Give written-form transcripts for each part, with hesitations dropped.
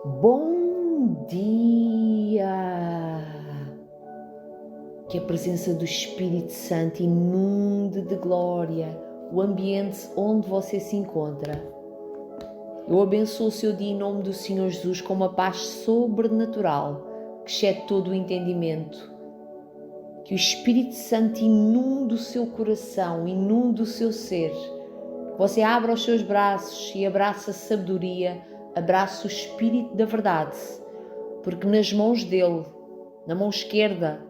Bom dia! Que a presença do Espírito Santo inunde de glória o ambiente onde você se encontra. Eu abençoo o seu dia em nome do Senhor Jesus com uma paz sobrenatural que excede todo o entendimento. Que o Espírito Santo inunde o seu coração, inunde o seu ser. Que você abra os seus braços e abraça a sabedoria, abraça o Espírito da verdade, porque nas mãos dele, na mão esquerda,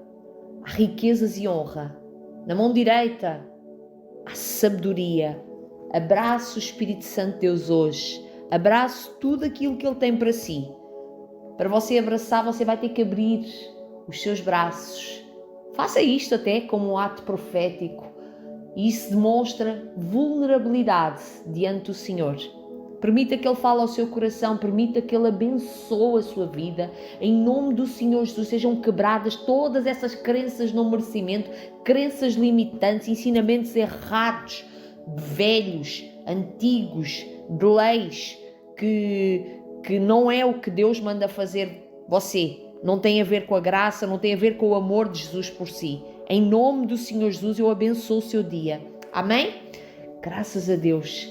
há riquezas e honra, na mão direita há sabedoria. Abraça o Espírito Santo de Deus hoje, abraça tudo aquilo que ele tem para si. Para você abraçar, você vai ter que abrir os seus braços. Faça isto até como um ato profético. E isso demonstra vulnerabilidade diante do Senhor. Permita que Ele fale ao seu coração, permita que Ele abençoe a sua vida. Em nome do Senhor Jesus, sejam quebradas todas essas crenças no merecimento, crenças limitantes, ensinamentos errados, velhos, antigos, de leis, que não é o que Deus manda fazer você. Não tem a ver com a graça, não tem a ver com o amor de Jesus por si. Em nome do Senhor Jesus, eu abençoo o seu dia. Amém? Graças a Deus.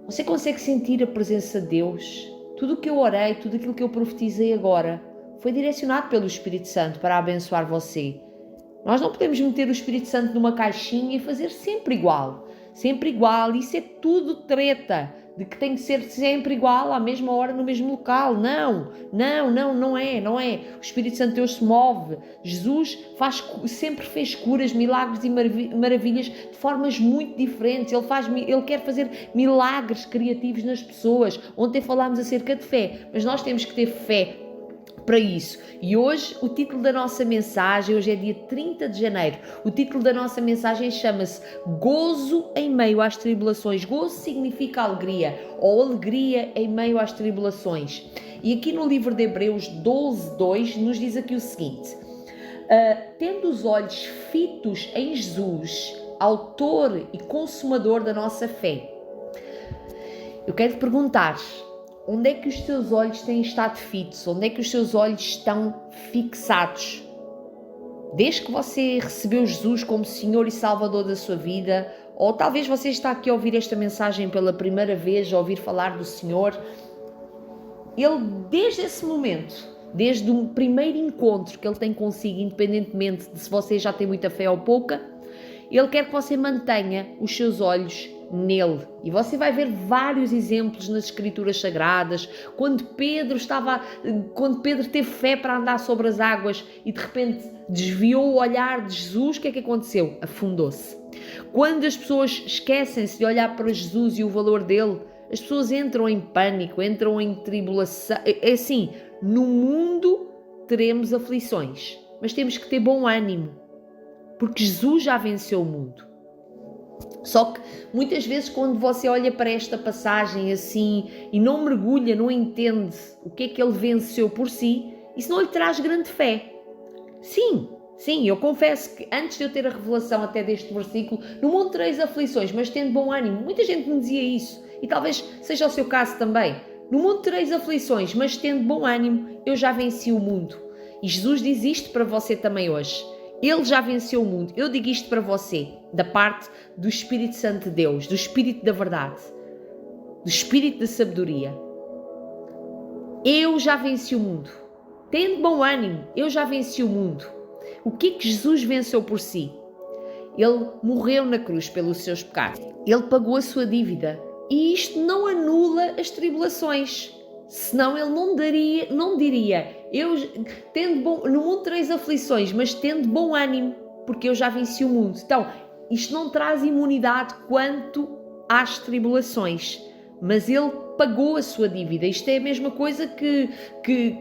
Você consegue sentir a presença de Deus? Tudo o que eu orei, tudo aquilo que eu profetizei agora, foi direcionado pelo Espírito Santo para abençoar você. Nós não podemos meter o Espírito Santo numa caixinha e fazer sempre igual. Sempre igual. Isso é tudo treta. De que tem que ser sempre igual, à mesma hora, no mesmo local. Não é. O Espírito Santo de Deus se move. Jesus sempre fez curas, milagres e maravilhas de formas muito diferentes. Ele quer fazer milagres criativos nas pessoas. Ontem falámos acerca de fé, mas nós temos que ter fé para isso. E hoje o título da nossa mensagem, hoje é dia 30 de janeiro, o título da nossa mensagem chama-se Gozo em meio às tribulações. Gozo significa alegria, ou alegria em meio às tribulações. E aqui no livro de Hebreus 12:2 nos diz aqui o seguinte: tendo os olhos fitos em Jesus, autor e consumador da nossa fé. Eu quero te perguntar, onde é que os teus olhos têm estado fitos? Onde é que os teus olhos estão fixados? Desde que você recebeu Jesus como Senhor e Salvador da sua vida, ou talvez você está aqui a ouvir esta mensagem pela primeira vez, a ouvir falar do Senhor, Ele, desde esse momento, desde o primeiro encontro que Ele tem consigo, independentemente de se você já tem muita fé ou pouca, Ele quer que você mantenha os seus olhos nele. E você vai ver vários exemplos nas Escrituras Sagradas, quando Pedro teve fé para andar sobre as águas e de repente desviou o olhar de Jesus, o que é que aconteceu? Afundou-se. Quando as pessoas esquecem-se de olhar para Jesus e o valor dele, as pessoas entram em pânico, entram em tribulação. É assim, no mundo teremos aflições, mas temos que ter bom ânimo, porque Jesus já venceu o mundo. Só que muitas vezes quando você olha para esta passagem assim e não mergulha, não entende o que é que ele venceu por si, isso não lhe traz grande fé. Sim, eu confesso que antes de eu ter a revelação até deste versículo, no mundo tereis aflições, mas tendo bom ânimo. Muita gente me dizia isso e talvez seja o seu caso também. No mundo tereis aflições, mas tendo bom ânimo, eu já venci o mundo. E Jesus diz isto para você também hoje. Ele já venceu o mundo. Eu digo isto para você, da parte do Espírito Santo de Deus, do Espírito da verdade, do Espírito da sabedoria. Eu já venci o mundo. Tendo bom ânimo, eu já venci o mundo. O que é que Jesus venceu por si? Ele morreu na cruz pelos seus pecados. Ele pagou a sua dívida. E isto não anula as tribulações. Senão ele não diria, no mundo tereis aflições, mas tendo bom ânimo, porque eu já venci o mundo. Então, isto não traz imunidade quanto às tribulações, mas ele pagou a sua dívida. Isto é a mesma coisa que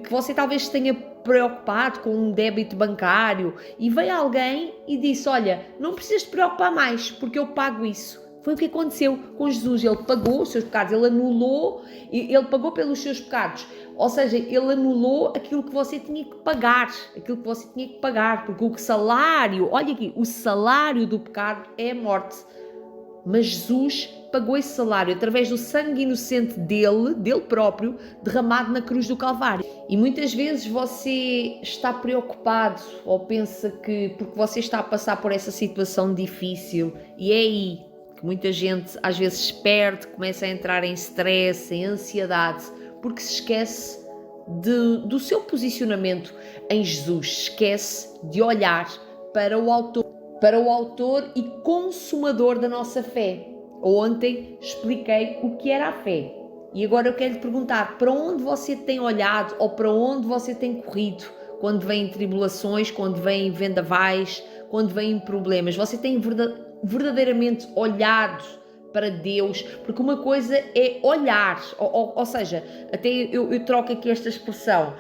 você talvez se tenha preocupado com um débito bancário e veio alguém e disse, olha, não precisas te preocupar mais, porque eu pago isso. Foi o que aconteceu com Jesus. Ele pagou os seus pecados, ele pagou pelos seus pecados. Ou seja, ele anulou aquilo que você tinha que pagar, porque o salário, olha aqui, o salário do pecado é a morte. mas Jesus pagou esse salário através do sangue inocente dele próprio, derramado na cruz do Calvário. E muitas vezes você está preocupado ou pensa que porque você está a passar por essa situação difícil, e é aí que muita gente às vezes perde, começa a entrar em stress, em ansiedade, porque se esquece do seu posicionamento em Jesus, esquece de olhar para o autor e consumador da nossa fé. Ontem expliquei o que era a fé. E agora eu quero lhe perguntar, para onde você tem olhado ou para onde você tem corrido quando vêm tribulações, quando vêm vendavais, quando vêm problemas? Você tem verdadeiramente olhado para Deus? Porque uma coisa é olhar, ou seja, até eu troco aqui esta expressão.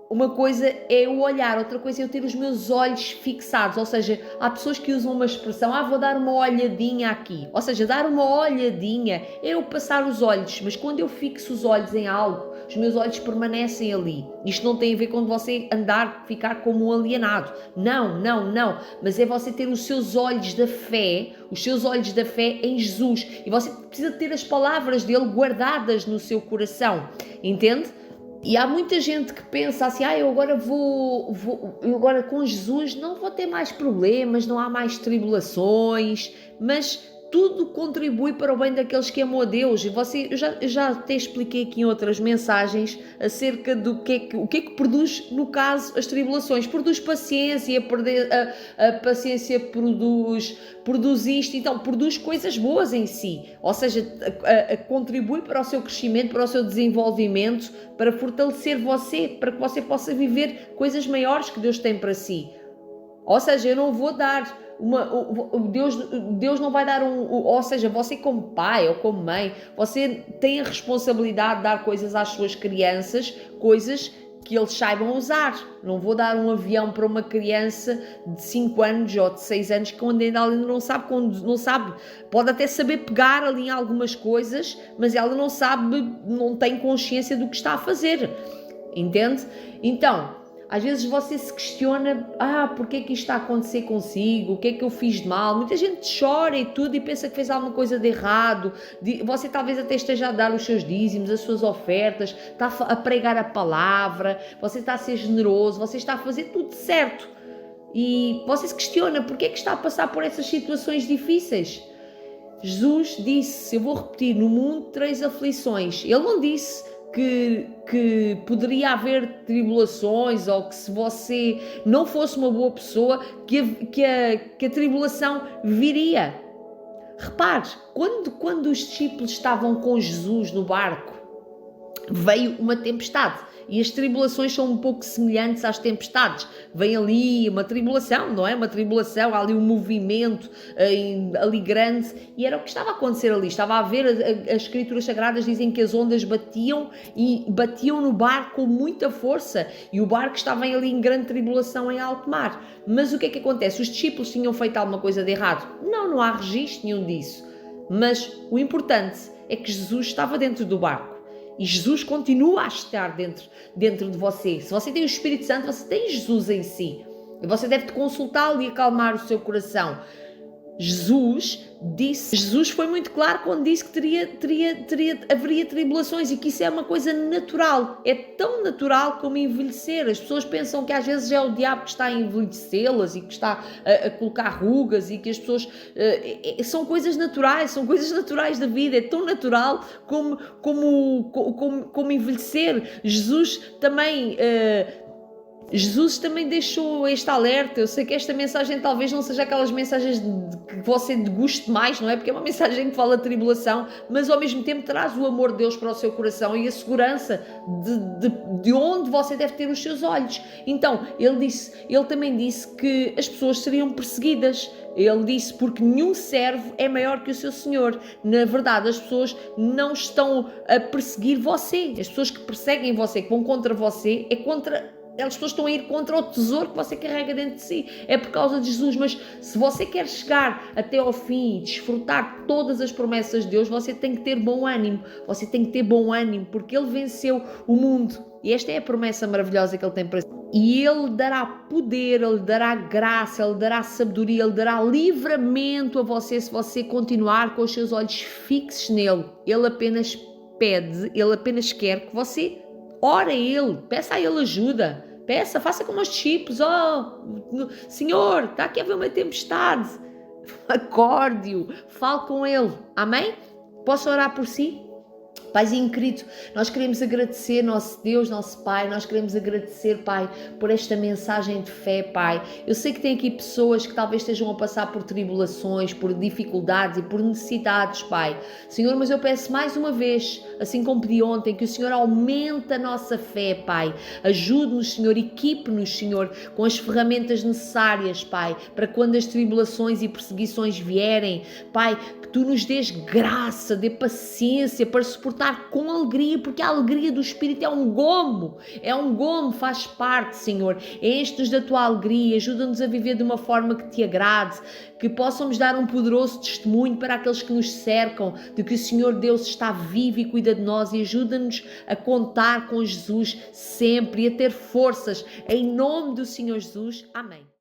Uma coisa é o olhar, outra coisa é eu ter os meus olhos fixados, ou seja, há pessoas que usam uma expressão, vou dar uma olhadinha aqui, ou seja, dar uma olhadinha é eu passar os olhos, mas quando eu fixo os olhos em algo, os meus olhos permanecem ali. Isto não tem a ver com você ficar como um alienado, não, mas é você ter os seus olhos da fé em Jesus, e você precisa ter as palavras dele guardadas no seu coração, entende? E há muita gente que pensa assim, eu agora eu agora com Jesus não vou ter mais problemas, não há mais tribulações, mas tudo contribui para o bem daqueles que amam a Deus. E eu já até expliquei aqui em outras mensagens acerca do o que é que produz, no caso, as tribulações. Produz paciência, a paciência produz isto, então produz coisas boas em si, ou seja, contribui para o seu crescimento, para o seu desenvolvimento, para fortalecer você, para que você possa viver coisas maiores que Deus tem para si. Ou seja, eu não vou dar Deus não vai dar ou seja, você como pai ou como mãe, você tem a responsabilidade de dar coisas às suas crianças, coisas que eles saibam usar. Não vou dar um avião para uma criança de 5 anos ou de 6 anos que ainda não sabe, pode até saber pegar ali em algumas coisas, mas ela não sabe, não tem consciência do que está a fazer, entende? Então, às vezes você se questiona, porque é que isto está a acontecer consigo? O que é que eu fiz de mal? Muita gente chora e tudo e pensa que fez alguma coisa de errado. Você talvez até esteja a dar os seus dízimos, as suas ofertas, está a pregar a palavra, você está a ser generoso, você está a fazer tudo certo. E você se questiona, porque é que está a passar por essas situações difíceis? Jesus disse, eu vou repetir, no mundo tereis aflições. Ele não disse que poderia haver tribulações ou que se você não fosse uma boa pessoa que a tribulação viria. Repare, quando os discípulos estavam com Jesus no barco, veio uma tempestade. E as tribulações são um pouco semelhantes às tempestades. Vem ali uma tribulação, não é? Uma tribulação, há ali um movimento ali grande. E era o que estava a acontecer ali. Estava a ver, as escrituras sagradas dizem que as ondas batiam no barco com muita força. E o barco estava ali em grande tribulação em alto mar. Mas o que é que acontece? Os discípulos tinham feito alguma coisa de errado? Não há registro nenhum disso. Mas o importante é que Jesus estava dentro do barco. E Jesus continua a estar dentro de você. Se você tem o Espírito Santo, você tem Jesus em si. E você deve consultá-lo e acalmar o seu coração. Jesus foi muito claro quando disse que haveria tribulações e que isso é uma coisa natural. É tão natural como envelhecer. As pessoas pensam que às vezes é o diabo que está a envelhecê-las e que está a colocar rugas e que as pessoas... são coisas naturais da vida. É tão natural como envelhecer. Jesus também deixou este alerta. Eu sei que esta mensagem talvez não seja aquelas mensagens que você goste mais, não é? Porque é uma mensagem que fala de tribulação, mas ao mesmo tempo traz o amor de Deus para o seu coração e a segurança de onde você deve ter os seus olhos. Então, ele também disse que as pessoas seriam perseguidas. Ele disse, porque nenhum servo é maior que o seu senhor. Na verdade, as pessoas não estão a perseguir você. As pessoas que perseguem você, que vão contra você, as pessoas estão a ir contra o tesouro que você carrega dentro de si. É por causa de Jesus. Mas se você quer chegar até ao fim e desfrutar todas as promessas de Deus, você tem que ter bom ânimo. Você tem que ter bom ânimo, porque Ele venceu o mundo. E esta é a promessa maravilhosa que Ele tem para si. E Ele dará poder, Ele dará graça, Ele dará sabedoria, Ele dará livramento a você se você continuar com os seus olhos fixos nele. Ele apenas pede, Ele apenas quer que você ore a Ele, peça a Ele ajuda. Peça, faça como os discípulos. Oh, Senhor, está aqui a haver uma tempestade. Acorde-o, fale com Ele. Amém? Posso orar por si? Paizinho querido, nós queremos agradecer, nosso Deus, nosso Pai, nós queremos agradecer, Pai, por esta mensagem de fé, Pai. Eu sei que tem aqui pessoas que talvez estejam a passar por tribulações, por dificuldades e por necessidades, Pai. Senhor, mas eu peço mais uma vez, assim como pedi ontem, que o Senhor aumente a nossa fé, Pai. Ajude-nos, Senhor, equipe-nos, Senhor, com as ferramentas necessárias, Pai, para quando as tribulações e perseguições vierem, Pai, que Tu nos dês graça, dê paciência para suportar com alegria, porque a alegria do Espírito é um gomo, faz parte, Senhor. Enche-nos da Tua alegria, ajuda-nos a viver de uma forma que Te agrade, que possamos dar um poderoso testemunho para aqueles que nos cercam, de que o Senhor Deus está vivo e cuida de nós, e ajuda-nos a contar com Jesus sempre e a ter forças, em nome do Senhor Jesus. Amém.